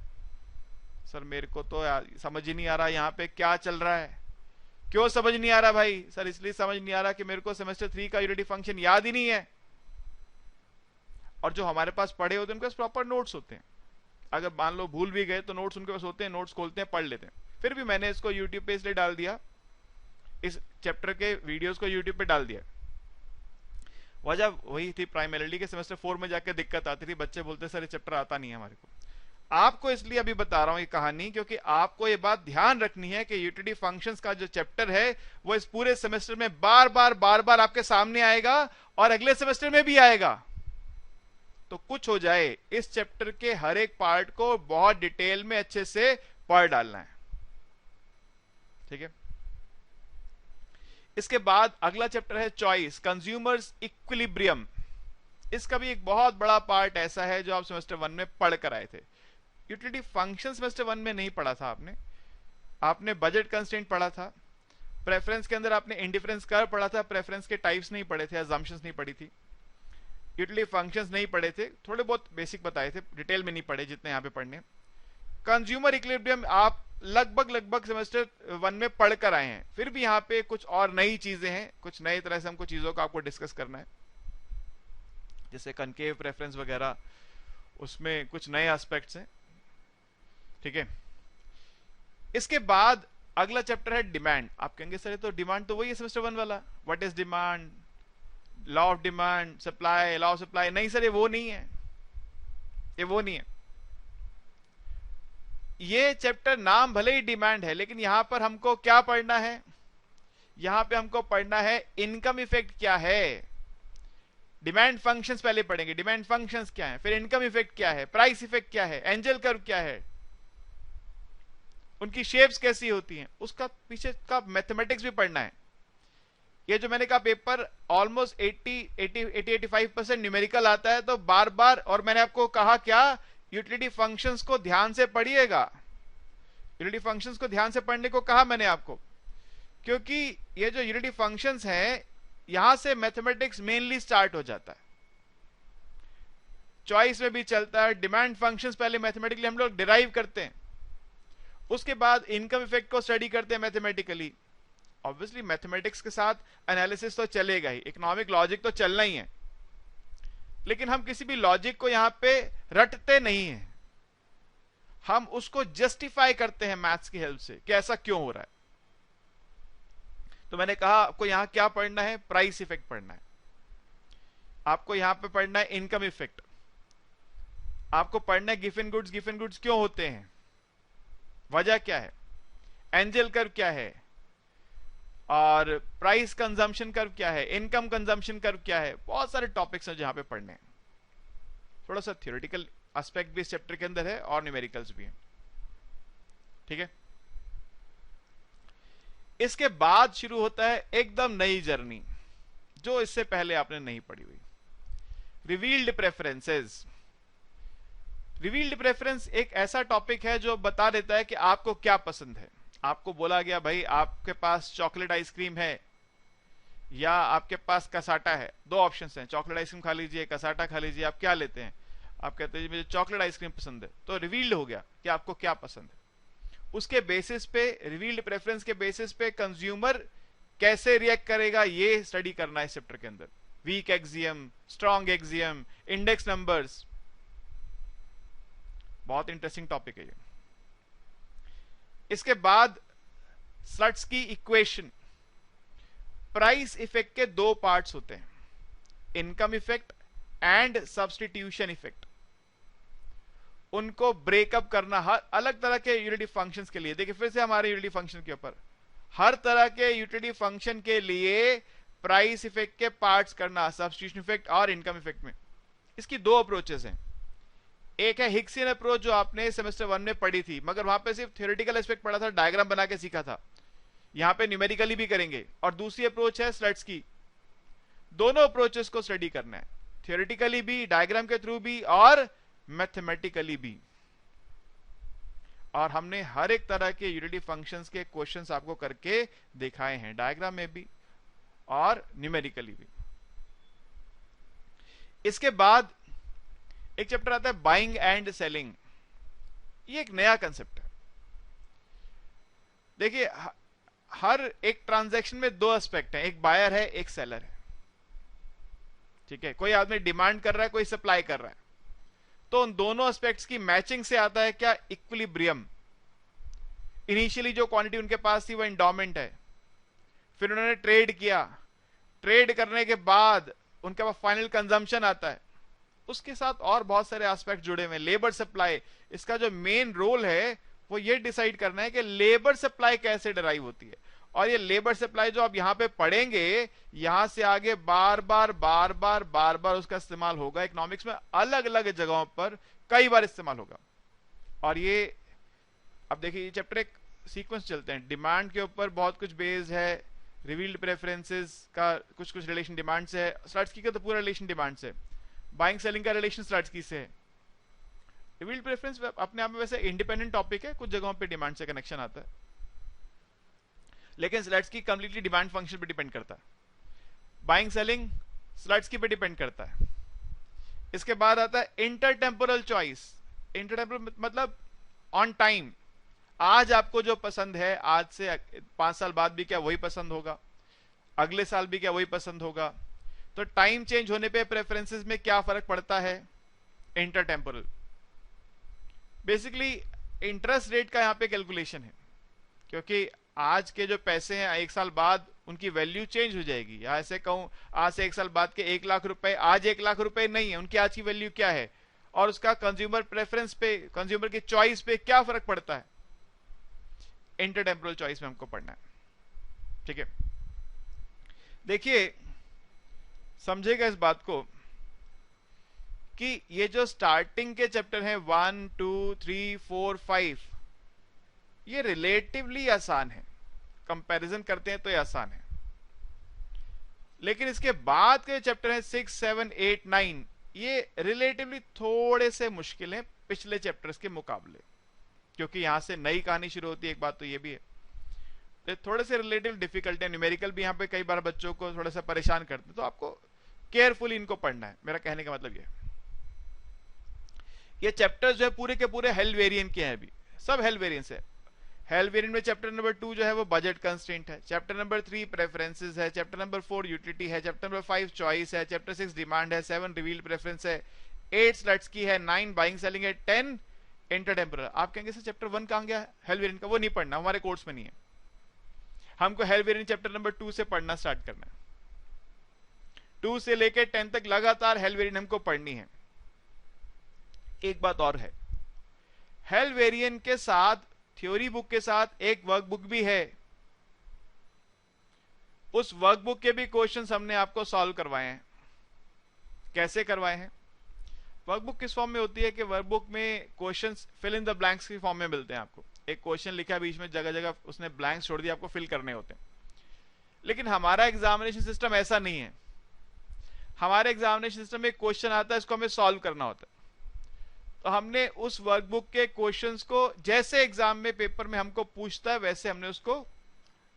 सर मेरे को तो समझ ही नहीं आ रहा यहाँ पे क्या चल रहा है। क्यों समझ नहीं आ रहा भाई, सर इसलिए समझ नहीं आ रहा कि मेरे को सेमेस्टर 3 का यूटिलिटी फंक्शन याद ही नहीं है, और जो हमारे पास पढ़े होते हैं उनके पास प्रॉपर नोट्स होते हैं, अगर मान लो भूल भी गए तो नोट्स उनके पास होते हैं, नोट्स खोलते हैं पढ़ लेते हैं। फिर भी मैंने इसको यूट्यूब पे इसलिए डाल दिया, इस चैप्टर के वीडियोस को यूट्यूब पे डाल दिया, वजह वही थी प्राइमरीली के सेमेस्टर 4 में जाकर दिक्कत आती थी, बच्चे बोलते सर ये चैप्टर आता नहीं है हमारे को। आपको इसलिए अभी बता रहा हूं ये कहानी क्योंकि आपको ये बात ध्यान रखनी है कि यूटिलिटी फंक्शंस का जो चैप्टर है वो इस पूरे सेमेस्टर में बार बार आपके सामने आएगा और अगले सेमेस्टर में भी आएगा। तो कुछ हो जाए, इस चैप्टर के हर एक पार्ट को बहुत डिटेल में अच्छे से पढ़ डालना है, ठीक है। इसके बाद अगला चैप्टर है चॉइस, कंज्यूमर्स इक्विलिब्रियम। इसका भी एक बहुत बड़ा पार्ट ऐसा है जो आप सेमेस्टर 1 में पढ़ कर आए थे। यूटिलिटी फंक्शन सेमेस्टर 1 में नहीं पढ़ा था आपने बजट कंस्ट्रेंट पढ़ा था, प्रेफरेंस के अंदर आपने इंडिफरेंस कर्व पढ़ा था, प्रेफरेंस के टाइप्स नहीं पढ़े थे, अजम्पशंस नहीं पढ़ी थी, यूटिलिटी फंक्शंस नहीं पढ़े थे, थोड़े बहुत बेसिक बताए थे, डिटेल में नहीं पढ़े जितने यहां पे पढ़ने। कंज्यूमर इक्विलिब्रियम आप लगभग सेमेस्टर 1 में पढ़ कर आए हैं, फिर भी यहां पे कुछ और नई चीजें हैं, कुछ नई तरह से हमको चीजों का आपको डिस्कस करना है। जैसे कनकेव प्रेफरेंस वगैरह, उसमें कुछ नए एस्पेक्ट्स हैं। ठीक है, इसके बाद अगला चैप्टर है डिमांड। आप कहेंगे सर तो डिमांड तो वही है सेमेस्टर 1 वाला, what is demand, law of demand, supply, law of supply. नहीं सर, ये वो नहीं है, ये वो नहीं है। ये चैप्टर नाम भले ही डिमांड है, लेकिन यहां पर हमको क्या पढ़ना है, यहां पे हमको पढ़ना है इनकम इफेक्ट क्या है। डिमांड फंक्शंस पहले पढ़ेंगे, डिमांड फंक्शंस क्या है, फिर इनकम इफेक्ट क्या है, प्राइस इफेक्ट क्या है, एंजल कर्व क्या है, उनकी शेप्स कैसी होती हैं, उसका पीछे का मैथमेटिक्स भी पढ़ना है। ये जो मैंने कहा पेपर ऑलमोस्ट 80-85% न्यूमेरिकल आता है, तो बार बार, और मैंने आपको कहा क्या, यूटिलिटी फंक्शंस को ध्यान से पढ़िएगा। यूटिलिटी फंक्शंस को ध्यान से पढ़ने को कहा मैंने आपको, क्योंकि ये जो यूटिलिटी फंक्शंस हैं, यहां से मैथमेटिक्स मेनली स्टार्ट हो जाता है। चॉइस में भी चलता है, डिमांड फंक्शंस पहले मैथमेटिकली हम लोग डिराइव करते हैं, उसके बाद इनकम इफेक्ट को स्टडी करते हैं मैथमेटिकली। ऑब्वियसली मैथमेटिक्स के साथ एनालिसिस तो चलेगा ही, इकोनॉमिक लॉजिक तो चलना ही है, लेकिन हम किसी भी लॉजिक को यहां पे रटते नहीं है, हम उसको जस्टिफाई करते हैं मैथ्स की हेल्प से कि ऐसा क्यों हो रहा है। तो मैंने कहा आपको यहां क्या पढ़ना है, प्राइस इफेक्ट पढ़ना है, आपको यहां पे पढ़ना है इनकम इफेक्ट, आपको पढ़ना है गिवन गुड्स क्यों होते हैं, वजह क्या है, एंजल कर्व क्या है, और प्राइस कंजम्पशन कर्व क्या है, इनकम कंजम्पशन कर्व क्या है। बहुत सारे टॉपिक्स हैं जहां पे पढ़ने हैं। थोड़ा सा थियोरेटिकल एस्पेक्ट भी इस चैप्टर के अंदर है और न्यूमेरिकल्स भी हैं। ठीक है, इसके बाद शुरू होता है एकदम नई जर्नी, जो इससे पहले आपने नहीं पढ़ी हुई, रिवील्ड प्रेफरेंसेस। रिवील्ड प्रेफरेंस एक ऐसा टॉपिक है जो बता देता है कि आपको क्या पसंद है। आपको बोला गया भाई आपके पास चॉकलेट आइसक्रीम है या आपके पास कसाटा है, दो ऑप्शंस हैं, चॉकलेट आइसक्रीम खा लीजिए, कसाटा खा लीजिए, आप क्या लेते हैं, आप कहते हैं मुझे चॉकलेट आइसक्रीम पसंद है। तो रिवील्ड हो गया कि आपको क्या पसंद है। उसके बेसिस पे, रिवील्ड प्रेफरेंस के बेसिस पे कंज्यूमर कैसे रिएक्ट करेगा, ये स्टडी करना है इस चैप्टर के अंदर। Weak axiom, strong axiom, index numbers, बहुत इंटरेस्टिंग टॉपिक है ये। इसके बाद स्लट्स की इक्वेशन। प्राइस इफेक्ट के दो पार्ट्स होते हैं, income effect and substitution effect. उनको ब्रेकअप करना हर अलग तरह के यूटिलिटी फंक्शंस के लिए। देखिए फिर से हमारे यूटिलिटी फंक्शन के ऊपर, हर तरह के यूटिलिटी फंक्शन के लिए प्राइस इफेक्ट के पार्ट्स करना, सब्स्टिट्यूशन इफेक्ट और इनकम इफेक्ट में। इसकी दो अप्रोचेस हैं। एक है हिक्सियन अप्रोच जो आपने सेमेस्टर 1 में पढ़ी थी, मगर वहां पे सिर्फ थ्योरेटिकल एस्पेक्ट पढ़ा था, डायग्राम बना के सीखा था। यहां पे न्यूमेरिकली भी करेंगे। और दूसरी अप्रोच है स्लट्स की। दोनों अप्रोचेस को स्टडी करना है, थ्योरेटिकली भी, डायग्राम के थ्रू भी और मैथमेटिकली भी। और हमने हर एक तरह के यूटिलिटी फंक्शंस के क्वेश्चंस आपको करके दिखाए हैं, डायग्राम में भी और न्यूमेरिकली भी। इसके बाद एक चैप्टर आता है बाइंग एंड सेलिंग। ये एक नया कंसेप्ट है। देखिए हर एक ट्रांजैक्शन में दो एस्पेक्ट हैं, एक बायर है एक सेलर है। ठीक है, कोई आदमी डिमांड कर रहा है, कोई सप्लाई कर रहा है, तो उन दोनों एस्पेक्ट्स की मैचिंग से आता है क्या, इक्विलिब्रियम। इनिशियली जो क्वांटिटी उनके पास थी वो एंडोमेंट है, फिर उन्होंने ट्रेड किया, ट्रेड करने के बाद उनके पास फाइनल कंजम्पशन आता है, उसके साथ और बहुत सारे एस्पेक्ट जुड़े हुए हैं। लेबर सप्लाई, इसका जो मेन रोल है वो ये डिसाइड करना है कि लेबर सप्लाई कैसे डिराइव होती है। और ये लेबर सप्लाई जो आप यहां पे पढ़ेंगे, यहां से आगे बार बार उसका इस्तेमाल होगा इकोनॉमिक्स में, अलग अलग जगहों पर कई बार इस्तेमाल होगा। और ये अब देखिए ये चैप्टर एक सीक्वेंस चलते हैं, डिमांड के ऊपर बहुत कुछ बेस्ड है, रिवील्ड प्रेफरेंसेस का कुछ रिलेशन डिमांड से है, स्लट्स की का तो पूरा रिलेशन डिमांड से, बाइंग सेलिंग का रिलेशन स्लट्स की से है। रिवील्ड प्रेफरेंस अपने आप में वैसे इंडिपेंडेंट टॉपिक है, कुछ जगहों पे डिमांड से कनेक्शन आता है, लेकिन स्लट्स की कंप्लीटली डिमांड फंक्शन पे डिपेंड करता है, बाइंग सेलिंग स्लट्स की पे डिपेंड करता है। इसके बाद आता है इंटरटेम्पोरल चॉइस। इंटरटेम्पोरल मतलब ऑन टाइम, आज आपको जो पसंद है, आज से 5 साल बाद भी क्या वही पसंद होगा, अगले साल भी क्या वही पसंद होगा। तो टाइम चेंज होने पे प्रेफरेंसेस में क्या फर्क पड़ता है? इंटरटेम्पोरल। बेसिकली इंटरेस्ट रेट का यहां पे कैलकुलेशन है, क्योंकि आज के जो पैसे हैं 1 साल बाद उनकी वैल्यू चेंज हो जाएगी। या ऐसे कहूं, आज से 1 साल बाद के 1 लाख रुपए आज 1 लाख रुपए नहीं है, उनकी आज की वैल्यू क्या है, और उसका कंज्यूमर प्रेफरेंस पे, कंज्यूमर की चॉइस पे क्या फर्क पड़ता है? इंटरटेम्पोरल चॉइस में हमको पढ़ना है। ठीक है, देखिए समझेगा इस बात को कि ये जो स्टार्टिंग के चैप्टर हैं 1, 2, 3, 4, 5, ये रिलेटिवली आसान है, कंपैरिजन करते हैं तो ये आसान है। लेकिन इसके बाद के चैप्टर हैं 6, 7, 8, 9, ये रिलेटिवली थोड़े से मुश्किल हैं पिछले चैप्टर्स के मुकाबले, क्योंकि यहां से नई कहानी शुरू होती है। एक बात तो ये भी है, तो थोड़े से रिलेटिव डिफिकल्ट है। न्यूमेरिकल भी यहां पे कई बार बच्चों को थोड़ा सा परेशान करते हैं, तो आपको केयरफुली इनको पढ़ना है। मेरा कहने का मतलब ये चैप्टर जो है पूरे के पूरे हेल्वेरियन के हैं, अभी सब हेल्वेरियंस है। हेल्वेरियन में चैप्टर नंबर 2 जो है वो बजट कंस्ट्रेंट है, चैप्टर नंबर 3 प्रेफरेंसेस है, चैप्टर नंबर 4 यूटिलिटी है, चैप्टर नंबर 5 चॉइस है, चैप्टर 6 डिमांड है, 7 रिवील्ड प्रेफरेंस है, 8 स्लट्स की है, 9 बाइंग सेलिंग है, 10 इंटरटेम्पोरल। आप कहेंगे सर चैप्टर 1 कहां गया हेल्वेरियन का? वो नहीं पढ़ना, हमारे कोर्स में नहीं है। हमको हेल्वेरियन चैप्टर नंबर 2 से पढ़ना स्टार्ट करना है। 2 से लेकर 10 तक लगातार हेल्वेरियन हमको पढ़नी है। एक बात और है, हेल्वेरियन के साथ, थ्योरी बुक के साथ एक वर्कबुक भी है। उस वर्कबुक के भी क्वेश्चंस हमने आपको सॉल्व करवाए हैं। कैसे करवाए हैं? वर्कबुक किस फॉर्म में होती है कि वर्कबुक में questions fill in the blanks की फॉर्म में मिलते हैं आपको। एक क्वेश्चन लिखा है, बीच में जगह जगह उसने ब्लैंक्स छोड़ दिया, आपको फिल करने होते हैं। लेकिन हमारा एग्जामिनेशन सिस्टम ऐसा नहीं है। हमारे एग्जामिनेशन सिस्टम में एक क्वेश्चन आता है, इसको हमें सॉल्व करना होता है। तो हमने उस वर्कबुक के क्वेश्चंस को जैसे एग्जाम में पेपर में हमको पूछता है वैसे हमने उसको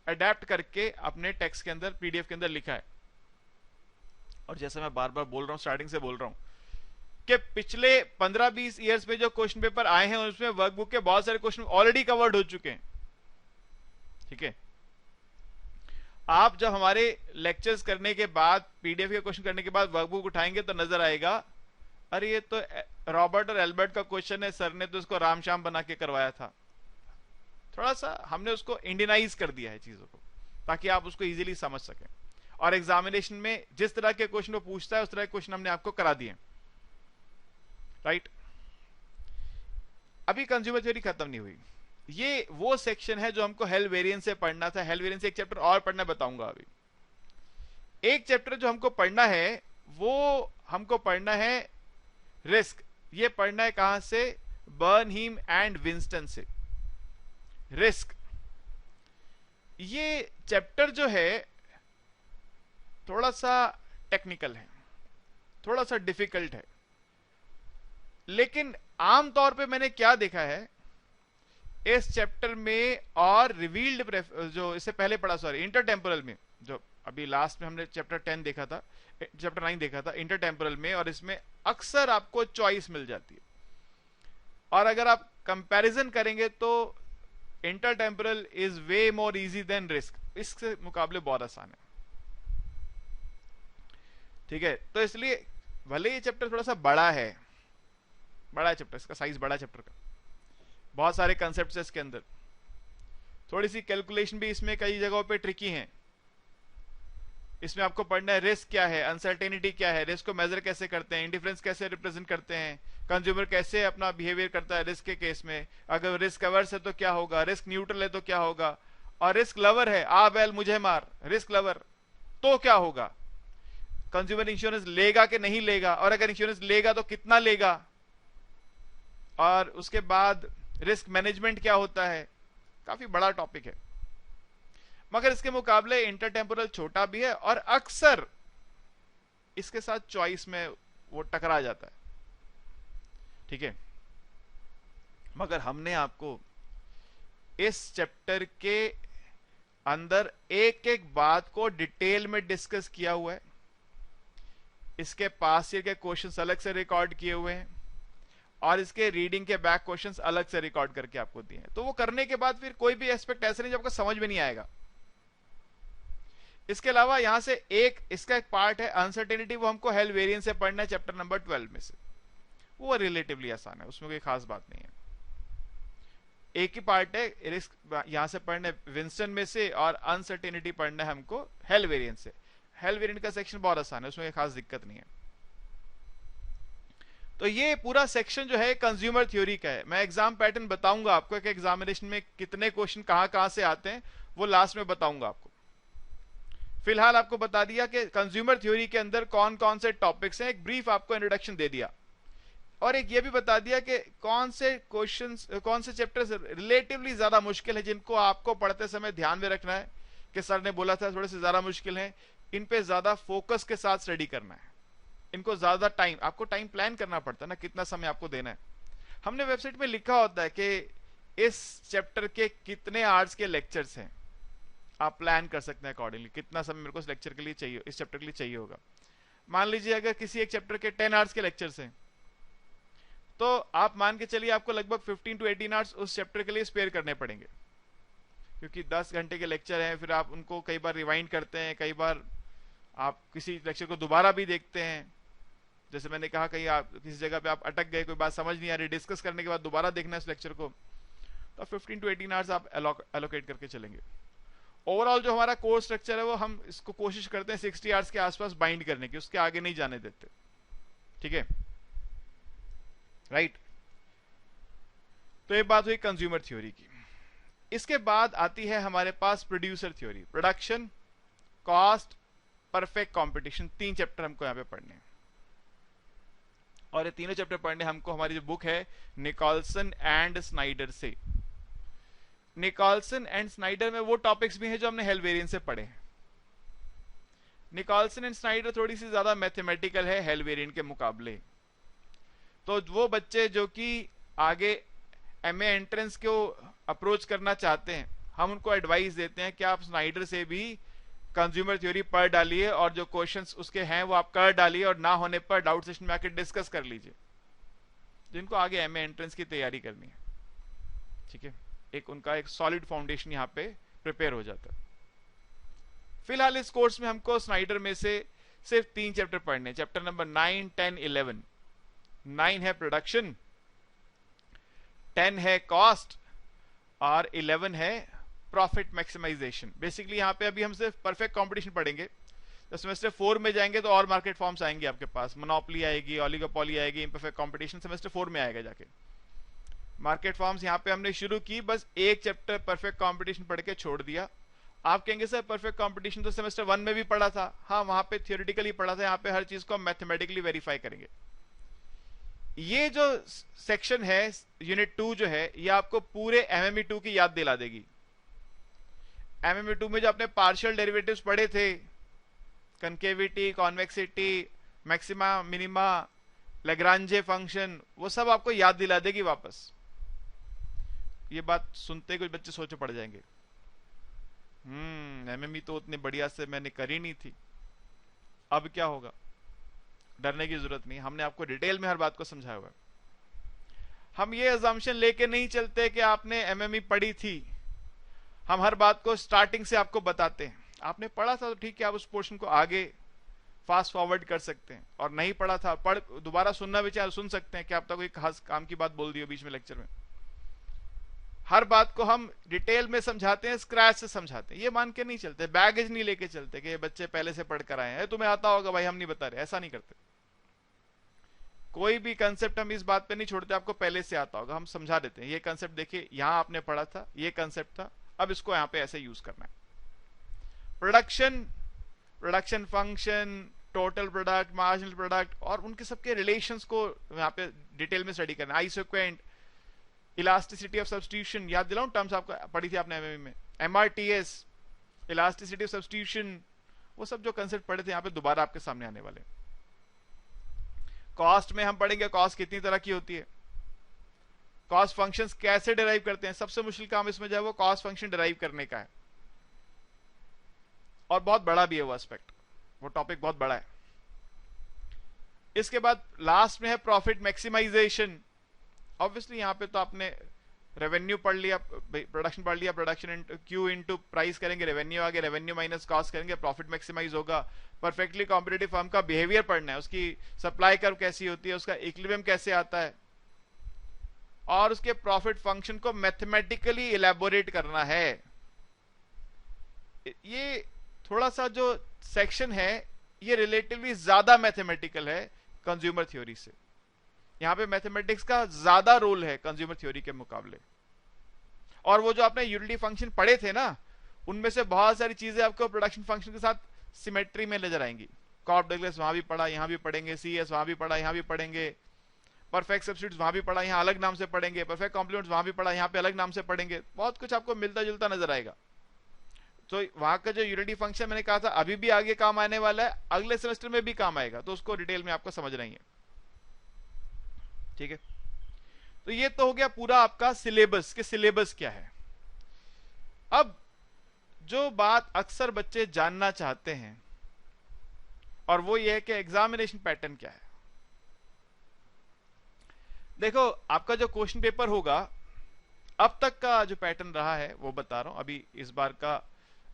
अडेप्ट करके अपने टेक्स्ट के अंदर, पीडीएफ के अंदर लिखा है। और जैसे मैं बार बार बोल रहा हूं, स्टार्टिंग से बोल रहा हूं कि पिछले 15-20 ईयर्स में जो क्वेश्चन पेपर आए हैं उसमें वर्कबुक के बहुत सारे क्वेश्चन ऑलरेडी कवर्ड हो चुके हैं। ठीक है, आप जब हमारे लेक्चर्स करने के बाद, पीडीएफ के क्वेश्चन करने के बाद वर्कबुक उठाएंगे तो नजर आएगा, अरे ये तो रॉबर्ट और एल्बर्ट का क्वेश्चन है, सर ने तो उसको राम श्याम बना के करवाया था। थोड़ा सा हमने उसको इंडियनाइज कर दिया है चीजों को, ताकि आप उसको इजीली समझ सकें। और एग्जामिनेशन में जिस तरह के क्वेश्चन वो पूछता है उस तरह के क्वेश्चन हमने आपको करा दिए। राइट, अभी कंज्यूमर थ्योरी खत्म नहीं हुई। ये वो सेक्शन है जो हमको हेल्वेरियन से पढ़ना था। हेल्वेरियन से एक चैप्टर और पढ़ना बताऊंगा। अभी एक चैप्टर जो हमको पढ़ना है वो हमको पढ़ना है रिस्क। ये पढ़ना है कहां से? बर्नहीम एंड विंस्टन से। रिस्क, ये चैप्टर जो है थोड़ा सा टेक्निकल है, थोड़ा सा डिफिकल्ट है। लेकिन आमतौर पे मैंने क्या देखा है इस चैप्टर में, और रिवील्ड जो इससे पहले पढ़ा, सॉरी इंटरटेम्पोरल में, जो अभी लास्ट में हमने चैप्टर 10 देखा था, चैप्टर 9 देखा था इंटरटेम्पोरल में, और इसमें अक्सर आपको चॉइस मिल जाती है। और अगर आप कंपैरिजन करेंगे तो intertemporal is way more easy than risk, इसके मुकाबले बहुत आसान है। ठीक है, तो इसलिए भले ये चैप्टर थोड़ा सा बड़ा है, बड़ा चैप्टर, इसका साइज बड़ा चैप्टर का, बहुत सारे कंसेप्ट्स है इसके अंदर, थोड़ी सी कैलकुलेशन भी इसमें कई जगहों पे ट्रिकी है। इसमें आपको पढ़ना है रिस्क क्या है, अनसर्टेनिटी क्या है, रिस्क को मेजर कैसे करते हैं, इंडिफरेंस कैसे रिप्रेजेंट करते हैं, कंज्यूमर कैसे अपना बिहेवियर करता है रिस्क के केस में, अगर रिस्क अवर्स है तो क्या होगा, रिस्क न्यूट्रल है तो क्या होगा, और रिस्क लवर है, आ बैल मुझे मार, रिस्क लवर तो क्या होगा, कंज्यूमर इंश्योरेंस लेगा कि नहीं लेगा, और अगर इंश्योरेंस लेगा तो कितना लेगा, और उसके बाद रिस्क मैनेजमेंट क्या होता है। काफी बड़ा टॉपिक है, मगर इसके मुकाबले इंटरटेम्पोरल छोटा भी है और अक्सर इसके साथ चॉइस में वो टकरा जाता है। ठीक है, मगर हमने आपको इस चैप्टर के अंदर एक एक बात को डिटेल में डिस्कस किया हुआ है। इसके पास ईयर के क्वेश्चंस अलग से रिकॉर्ड किए हुए हैं और इसके रीडिंग के बैक क्वेश्चंस अलग से रिकॉर्ड करके आपको दिए हैं। तो वो करने के बाद फिर कोई भी एस्पेक्ट ऐसा नहीं जो आपको समझ में नहीं आएगा। इसके अलावा यहां से एक इसका एक पार्ट है अनसर्टेनिटी, वो हमको हेल वेरिएंस से पढ़ना है चैप्टर नंबर 12 में से। वो रिलेटिवली आसान है, उसमें कोई खास बात नहीं है। एक ही पार्ट है रिस्क यहां से पढ़ना है विंस्टन में से, और अनसर्टेनिटी पढ़ना है हमको हेल वेरिएंट से। हेल वेरिएंट का सेक्शन बहुत आसान है, उसमें कोई खास दिक्कत नहीं है। तो ये पूरा सेक्शन जो है कंज्यूमर थ्योरी का है। मैं एग्जाम पैटर्न बताऊंगा आपको कि एग्जामिनेशन में कितने क्वेश्चन कहां कहां से आते हैं, वो लास्ट में बताऊंगा आपको। फिलहाल आपको बता दिया कि कंज्यूमर थ्योरी के अंदर कौन कौन से टॉपिक्स हैं, एक ब्रीफ आपको इंट्रोडक्शन दे दिया, और एक ये भी बता दिया कि कौन से क्वेश्चंस, कौन से चैप्टर्स रिलेटिवली ज्यादा मुश्किल है, जिनको आपको पढ़ते समय ध्यान में रखना है कि सर ने बोला था थोड़े से ज्यादा मुश्किल है, इन पे ज्यादा फोकस के साथ स्टडी करना है। इनको ज्यादा टाइम, आपको टाइम प्लान करना पड़ता है ना, कितना समय आपको देना है। हमने वेबसाइट पे लिखा होता है कि इस चैप्टर के कितने आवर्स के लेक्चर्स हैं, आप प्लान कर सकते हैं अकॉर्डिंगली कितना समय मेरे को इस लेक्चर के लिए चाहिए, इस चैप्टर के लिए चाहिए होगा। मान लीजिए अगर किसी एक चैप्टर के 10 आवर्स के लेक्चर्स हैं, तो आप मान के चलिए आपको लगभग 15 to 18 आवर्स उस चैप्टर के लिए स्पेयर करने पड़ेंगे, क्योंकि 10 घंटे के लेक्चर हैं, फिर आप उनको कई बार रिवाइंड करते हैं, कई बार आप किसी लेक्चर को दोबारा भी देखते हैं। जैसे मैंने कहा कहीं आप किसी जगह पे आप अटक गए, कोई बात समझ नहीं आ रही, डिस्कस करने के बाद दोबारा देखना है इस लेक्चर को, तो 15 to 18 आवर्स आप एलोकेट करके चलेंगे। ओवरऑल जो हमारा कोर्स स्ट्रक्चर है वो हम इसको कोशिश करते हैं 60 आवर्स के आसपास बाइंड करने की, उसके आगे नहीं जाने देते, ठीक है, राइट। तो ये बात हुई कंज्यूमर थ्योरी की। इसके बाद आती है हमारे पास producer theory, production, cost, perfect competition. 3 chapter हमको यहाँ पे पढ़ने हैं, और ये तीनों चैप्टर पढ़ने हमको हमारी जो बुक है निकोलसन एंड स्नाइडर से। निकोलसन एंड स्नाइडर में वो टॉपिक्स भी हैं जो हमने हेल वेरिएंस से पढ़े हैं। निकोलसन एंड स्नाइडर थोड़ी सी ज्यादा मैथमेटिकल है हेल वेरिएंट के मुकाबले। तो वो बच्चे जो कि आगे एमए एंट्रेंस को अप्रोच करना चाहते हैं, हम उनको एडवाइस देते हैं कि आप स्नाइडर से भी कंज्यूमर थ्योरी पढ़ डालिए, और जो क्वेश्चंस उसके हैं वो आप कर डालिए, और ना होने पर डाउट सेशन में आकर डिस्कस कर लीजिए, जिनको आगे एमए एंट्रेंस की तैयारी करनी है, ठीक है। एक उनका एक सॉलिड फाउंडेशन यहाँ पे प्रिपेयर हो जाता है। फिलहाल इस कोर्स में हमको स्नाइडर में से सिर्फ 3 चैप्टर पढ़ने हैं, चैप्टर नंबर 9, 10, 11। 9 है प्रोडक्शन, 10 है कॉस्ट, और 11 है प्रॉफिट मैक्सिमाइजेशन। बेसिकली यहाँ पे अभी हम सिर्फ परफेक्ट कंपटीशन पढ़ेंगे। जब सेमेस्टर 4 में जाएंगे तो और मार्केट फॉर्म्स आएंगे आपके पास, मोनोपोली आएगी, ओलिगोपोली आएगी, इम्परफेक्ट कंपटीशन सेमेस्टर 4 में आएगा जाके। मार्केट फॉर्म्स यहाँ पे हमने शुरू की, बस एक चैप्टर परफेक्ट कंपटीशन पढ़ के छोड़ दिया। आप कहेंगे सर परफेक्ट कंपटीशन तो सेमेस्टर 1 में भी पढ़ा था। हाँ, वहां पे थियोरेटिकली पढ़ा था, यहाँ पे हर चीज को हम मैथमेटिकली वेरीफाई करेंगे। ये जो सेक्शन है यूनिट 2 जो है, ये आपको पूरे एमएमई 2 की याद दिला देगी। एमएमई 2 में जो आपने पार्शियल डेरिवेटिव्स पढ़े थे, concavity, convexity, maxima, minima, Lagrange function, वो सब आपको याद दिला देगी वापस। ये बात सुनते कुछ बच्चे सोचे पड़ जाएंगे, एमएमई तो उतनी बढ़िया से मैंने करी नहीं थी, अब क्या होगा। डरने की जरूरत नहीं, हमने आपको डिटेल में हर बात को समझाया हुआ है। हम ये अजम्पशन लेके नहीं चलते कि आपने एमएमई पढ़ी थी, हम हर बात को स्टार्टिंग से आपको बताते हैं। आपने पढ़ा था तो ठीक है, आप उस पोर्शन को आगे फास्ट फॉरवर्ड कर सकते हैं, और नहीं पढ़ा था पढ़ दोबारा सुनना भी चाहे सुन सकते हैं कि आप तक कोई खास काम की बात बोल दी हो बीच में लेक्चर में। हर बात को हम डिटेल में समझाते हैं, स्क्रैच से समझाते हैं। ये मान के नहीं चलते, बैगेज नहीं लेके चलते कि ये बच्चे पहले से पढ़ कर आए हैं, तुम्हें आता होगा भाई, हम नहीं बता रहे, ऐसा नहीं करते। कोई भी कंसेप्ट हम इस बात पे नहीं छोड़ते आपको पहले से आता होगा, हम समझा देते हैं। ये कंसेप्ट देखिए, यहां आपने पढ़ा था, ये कंसेप्ट था, अब इसको यहां पे ऐसे यूज करना है। Production, production function, total product, marginal product, और उनके सबके रिलेशंस को यहाँ पे डिटेल में स्टडी करना है। आइसोक्वेंट, इलास्टिसिटी ऑफ सब्स्टिट्यूशन, याद दिलाऊं टर्म्स आपको पढ़ी थी आपने एमएमई में, एमआरटीएस, इलास्टिसिटी ऑफ सब्स्टिट्यूशन, वो सब जो कंसेप्ट पढ़े थे यहाँ पे दोबारा आपके सामने आने वाले। कॉस्ट में हम पढ़ेंगे कॉस्ट कितनी तरह की होती है, कॉस्ट फंक्शंस कैसे डिराइव करते हैं। सबसे मुश्किल काम इसमें जो है वो कॉस्ट फंक्शन डिराइव करने का है, और बहुत बड़ा भी है वो एस्पेक्ट, वो टॉपिक बहुत बड़ा है। इसके बाद लास्ट में है प्रॉफिट मैक्सिमाइजेशन। ऑब्वियसली यहां पे तो आपने रेवेन्यू पढ़ लिया, प्रोडक्शन पढ़ लिया, प्रोडक्शन क्यू इनटू प्राइस करेंगे, रेवेन्यू आगे, रेवेन्यू माइनस कॉस्ट करेंगे, प्रॉफिट मैक्सिमाइज होगा। परफेक्टली कॉम्पिटिटिव फर्म का बिहेवियर पढ़ना है, उसकी सप्लाई कर्व कैसी होती है, उसका इक्विलिब्रियम कैसे आता है, और उसके प्रॉफिट फंक्शन को मैथमेटिकली इलेबोरेट करना है। ये थोड़ा सा जो सेक्शन है ये रिलेटिवली ज्यादा मैथमेटिकल है कंज्यूमर थ्योरी से। यहां पे मैथमेटिक्स का ज्यादा रोल है कंज्यूमर थ्योरी के मुकाबले। और वो जो आपने यूटिलिटी फंक्शन पढ़े थे ना, उनमें से बहुत सारी चीजें आपको प्रोडक्शन फंक्शन के साथ सिमेट्री में नजर आएंगी। कॉर्प डगलस वहां भी पढ़ा, यहां भी पढ़ेंगे, सीएस वहां भी पढ़ा, यहां भी पढ़ेंगे, परफेक्ट सब्स्टिट्यूट्स वहां भी पढ़ा, यहां अलग नाम से पढ़ेंगे, परफेक्ट कॉम्प्लीमेंट्स वहां भी पढ़ा, यहां पे अलग नाम से पढ़ेंगे। बहुत कुछ आपको मिलता जुलता नजर आएगा। तो वहां का जो यूनिटी फंक्शन मैंने कहा था अभी भी आगे काम आने वाला है, अगले सेमेस्टर में भी काम आएगा, तो उसको डिटेल में आपको समझना ही है। ठीक है, तो ये तो हो गया पूरा आपका सिलेबस के सिलेबस क्या है। अब जो बात अक्सर बच्चे जानना चाहते हैं और वो ये है कि एग्जामिनेशन पैटर्न क्या है। देखो, आपका जो क्वेश्चन पेपर होगा अब तक का जो पैटर्न रहा है वो बता रहा हूं। अभी इस बार का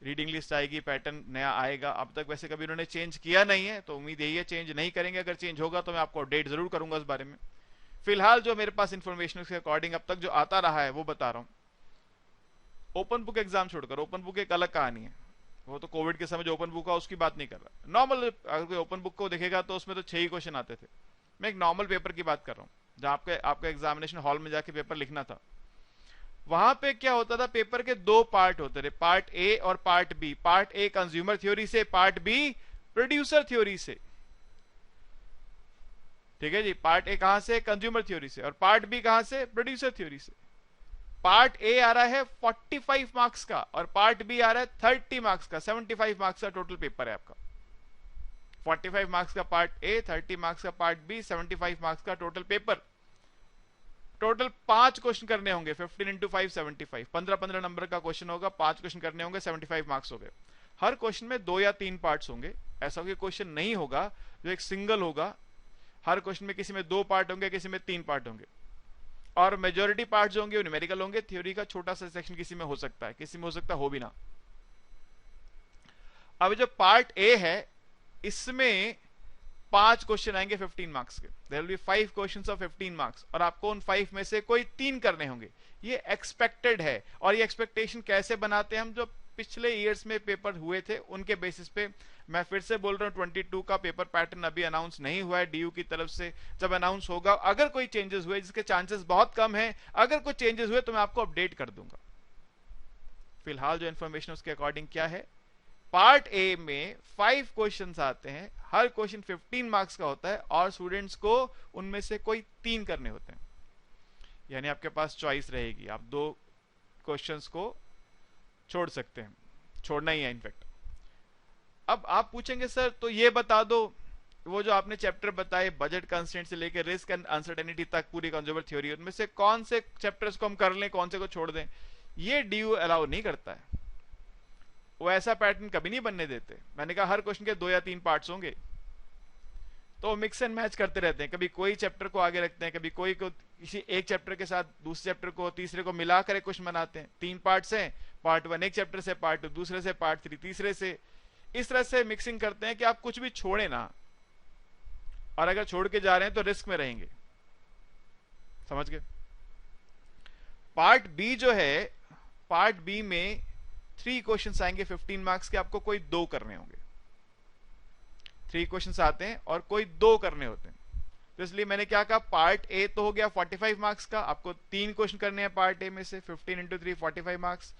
रीडिंग लिस्ट आएगी, पैटर्न नया आएगा। अब तक वैसे कभी उन्होंने चेंज किया नहीं है, तो उम्मीद यही है चेंज नहीं करेंगे। अगर चेंज होगा तो मैं आपको अपडेट जरूर करूंगा उस बारे में। फिलहाल जो मेरे पास इंफॉर्मेशन के अकॉर्डिंग अब तक जो आता रहा है वो बता रहा हूं। ओपन बुक एग्जाम छोड़कर, ओपन बुक एक अलग कहानी है, वो तो कोविड के समय जो ओपन बुक हुआ उसकी बात नहीं कर रहा। नॉर्मल अगर कोई ओपन बुक को देखेगा तो उसमें तो 6 ही क्वेश्चन आते थे। मैं एक नॉर्मल पेपर की बात कर रहा हूं जहां आपका एग्जामिनेशन हॉल में जाके पेपर लिखना था। वहां पे क्या होता था, पेपर के 2 पार्ट होते थे, पार्ट ए और part B. Part A consumer theory से, पार्ट बी प्रोड्यूसर थ्योरी से। ठीक है जी, पार्ट ए कहां से, कंज्यूमर थ्योरी से, और पार्ट बी कहां से, प्रोड्यूसर थ्योरी से। पार्ट ए आ रहा है 45 मार्क्स का और पार्ट बी आ रहा है 30 मार्क्स का। 75 मार्क्स का टोटल पेपर है आपका। 45 मार्क्स का पार्ट ए, 30 मार्क्स का पार्ट बी, 75 मार्क्स का टोटल पेपर। टोटल 5 क्वेश्चन करने होंगे, 15 इंटू 5 75, 15 नंबर का क्वेश्चन होगा, 5 क्वेश्चन करने होंगे, 75 मार्क्स हो गए। हर क्वेश्चन में 2 या 3 पार्ट्स होंगे। ऐसा कोई क्वेश्चन नहीं होगा जो एक सिंगल होगा। हर क्वेश्चन में किसी में 2 पार्ट होंगे, किसी में 3 पार्ट होंगे, और मेजोरिटी पार्ट जो होंगे वो न्यूमेरिकल होंगे। थ्योरी का छोटा सा सेक्शन किसी में हो सकता है, किसी में हो सकता हो भी ना। अब जो पार्ट ए है इसमें 5 क्वेश्चन आएंगे 15 मार्क्स के। There will be 5 questions of 15 marks, और आपको उन 5 में से कोई 3 करने होंगे। ये एक्सपेक्टेड है, और ये एक्सपेक्टेशन कैसे बनाते हैं हम, जो पिछले ईयर्स में पेपर हुए थे उनके बेसिस पे। मैं फिर से बोल रहा हूं 22 का पेपर पैटर्न अभी अनाउंस नहीं हुआ है डीयू की तरफ से। जब अनाउंस होगा, अगर कोई चेंजेस हुए, जिसके चांसेस बहुत कम है, अगर कोई चेंजेस हुए तो मैं आपको अपडेट कर दूंगा। फिलहाल जो इंफॉर्मेशन उसके अकॉर्डिंग क्या है, पार्ट ए में 5 क्वेश्चंस आते हैं, हर क्वेश्चन 15 मार्क्स का होता है, और स्टूडेंट्स को उनमें से कोई 3 करने होते हैं। यानी आपके पास चॉइस रहेगी, आप 2 क्वेश्चंस को छोड़ सकते हैं, छोड़ना ही है इनफैक्ट। अब आप पूछेंगे सर तो ये बता दो, वो जो आपने चैप्टर बताए बजट कंस्ट्रेंट से लेकर रिस्क एंड अनसर्टेनिटी तक पूरी कंज्यूमर थ्योरी, उनमें से कौन से चैप्टर्स को हम कर लें, कौन से को छोड़ दें? ये डीयू अलाउ नहीं करता है, वो ऐसा पैटर्न कभी नहीं बनने देते। मैंने कहा हर क्वेश्चन के 2 या 3 पार्ट्स होंगे, तो मिक्स एंड मैच करते रहते हैं। कभी कोई चैप्टर को आगे रखते हैं, कभी कोई को किसी एक चैप्टर के साथ दूसरे चैप्टर को, तीसरे को मिलाकर एक क्वेश्चन बनाते हैं। 3 पार्ट्स हैं, पार्ट 1 एक चैप्टर से, पार्ट 2 दूसरे से, पार्ट 3 तीसरे से। इस तरह से मिक्सिंग करते हैं कि आप कुछ भी छोड़े ना, और अगर छोड़ के जा रहे हैं तो रिस्क में रहेंगे। समझ गए? पार्ट बी जो है, पार्ट बी में 3 क्वेश्चंस आएंगे 15 मार्क्स के, आपको कोई 2 करने होंगे। 3 क्वेश्चंस आते हैं और कोई 2 करने होते हैं। तो इसलिए मैंने क्या कहा, पार्ट ए तो हो गया 45 मार्क्स का, आपको 3 क्वेश्चन करने हैं पार्ट ए में से, 15 इंटू 3 45 मार्क्स,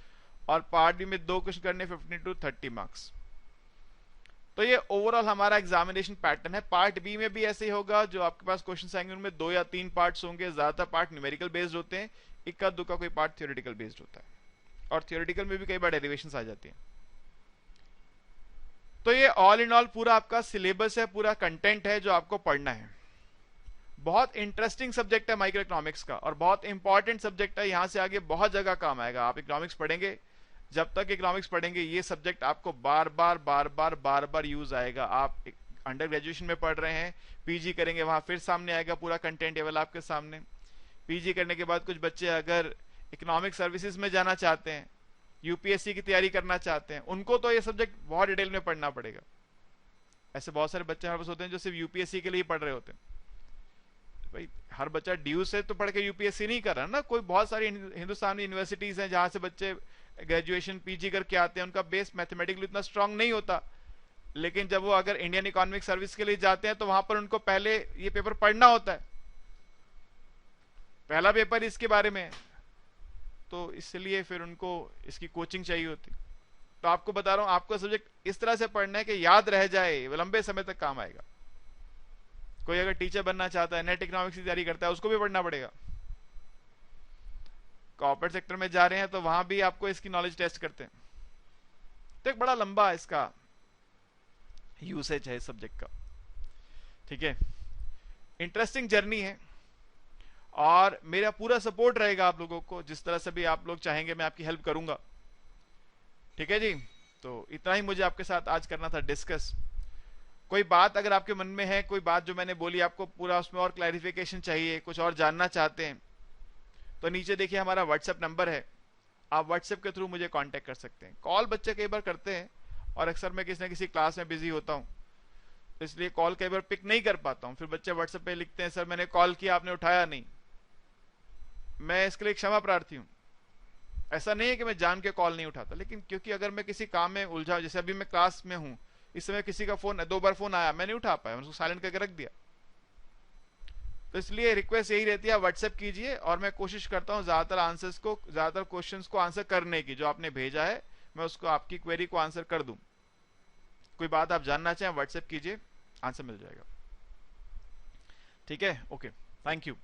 और पार्ट बी में 2 क्वेश्चन करने 15 इंटू 30 मार्क्स। तो ये ओवरऑल हमारा एग्जामिनेशन पैटर्न है। पार्ट बी में भी ऐसे ही होगा, जो आपके पास क्वेश्चन आएंगे उनमें 2 या 3 पार्ट्स होंगे। ज्यादातर पार्ट न्यूमेरिकल बेस्ड होते हैं, इक्का दुक्का कोई पार्ट थ्योरेटिकल बेस्ड होता है, और थ्योरेटिकल में भी कई बार डेरिवेशंस आ जाती हैं। तो ये ऑल इन ऑल पूरा आपका सिलेबस है, पूरा कंटेंट है जो आपको पढ़ना है। बहुत इंटरेस्टिंग सब्जेक्ट है माइक्रो इकोनॉमिक्स का, और बहुत इंपॉर्टेंट सब्जेक्ट है। यहां से आगे बहुत जगह काम आएगा। आप इकोनॉमिक्स पढ़ेंगे, जब तक इकोनॉमिक्स पढ़ेंगे ये सब्जेक्ट आपको बार बार यूज आएगा। आप अंडर ग्रेजुएशन में पढ़ रहे हैं, पीजी करेंगे, वहां फिर सामने आएगा पूरा कंटेंट टेबल आपके सामने। पीजी करने के बाद कुछ बच्चे अगर इकोनॉमिक सर्विसेज में जाना चाहते हैं, यूपीएससी की तैयारी करना चाहते हैं, उनको तो ये सब्जेक्ट बहुत डिटेल में पढ़ना पड़ेगा। ऐसे बहुत सारे बच्चे हमारे पास होते हैं जो सिर्फ यूपीएससी के लिए पढ़ रहे होते हैं। भाई हर बच्चा ड्यू से तो पढ़ के यूपीएससी नहीं कर रहा ना, कोई बहुत सारी हिंदुस्तान में यूनिवर्सिटीज हैं जहां से बच्चे ग्रेजुएशन पीजी करके आते हैं, उनका बेस मैथमेटिकली इतना स्ट्रांग नहीं होता, लेकिन जब वो अगर इंडियन इकोनॉमिक सर्विस के लिए जाते हैं तो वहां पर उनको पहले ये पेपर पढ़ना होता है, पहला पेपर इसके बारे में है, तो इसलिए फिर उनको इसकी कोचिंग चाहिए होती। तो आपको बता रहा हूं, आपको सब्जेक्ट इस तरह से पढ़ना है कि याद रह जाए, लंबे समय तक काम आएगा। कोई अगर टीचर बनना चाहता है, नेट इकोनॉमिक्स की तैयारी करता है, उसको भी पढ़ना पड़ेगा। कॉर्पोरेट सेक्टर में जा रहे हैं तो वहां भी आपको इसकी नॉलेज टेस्ट करते हैं। तो एक बड़ा लंबा इसका यूसेज है इस सब्जेक्ट का, ठीक है। इंटरेस्टिंग जर्नी है और मेरा पूरा सपोर्ट रहेगा आप लोगों को, जिस तरह से भी आप लोग चाहेंगे मैं आपकी हेल्प करूंगा, ठीक है जी। तो इतना ही मुझे आपके साथ आज करना था डिस्कस। कोई बात अगर आपके मन में है, कोई बात जो मैंने बोली आपको पूरा उसमें और क्लैरिफिकेशन चाहिए, कुछ और जानना चाहते हैं, तो नीचे देखिए हमारा व्हाट्सएप नंबर है, आप व्हाट्सएप के थ्रू मुझे कांटेक्ट कर सकते हैं। कॉल बच्चे कई बार करते हैं और अक्सर मैं किसी न किसी क्लास में बिजी होता हूं, तो इसलिए कॉल कई बार पिक नहीं कर पाता हूं। फिर बच्चे व्हाट्सएप पे लिखते हैं, सर मैंने कॉल किया आपने उठाया नहीं। मैं इसके लिए क्षमा प्रार्थी हूं। ऐसा नहीं है कि मैं जान के कॉल नहीं उठाता, लेकिन क्योंकि अगर मैं किसी काम में उलझा, जैसे अभी मैं क्लास में हूं, इस समय किसी का फोन 2 बार फोन आया, मैं नहीं उठा पाया, मैंने उसको साइलेंट करके रख दिया। तो इसलिए रिक्वेस्ट यही रहती है, आप व्हाट्सएप कीजिए और मैं कोशिश करता हूं ज्यादातर क्वेश्चंस को आंसर करने की, जो आपने भेजा है मैं उसको आपकी क्वेरी को आंसर कर दूं। कोई बात आप जानना चाहें व्हाट्सएप कीजिए, आंसर मिल जाएगा, ठीक है। Okay, thank you.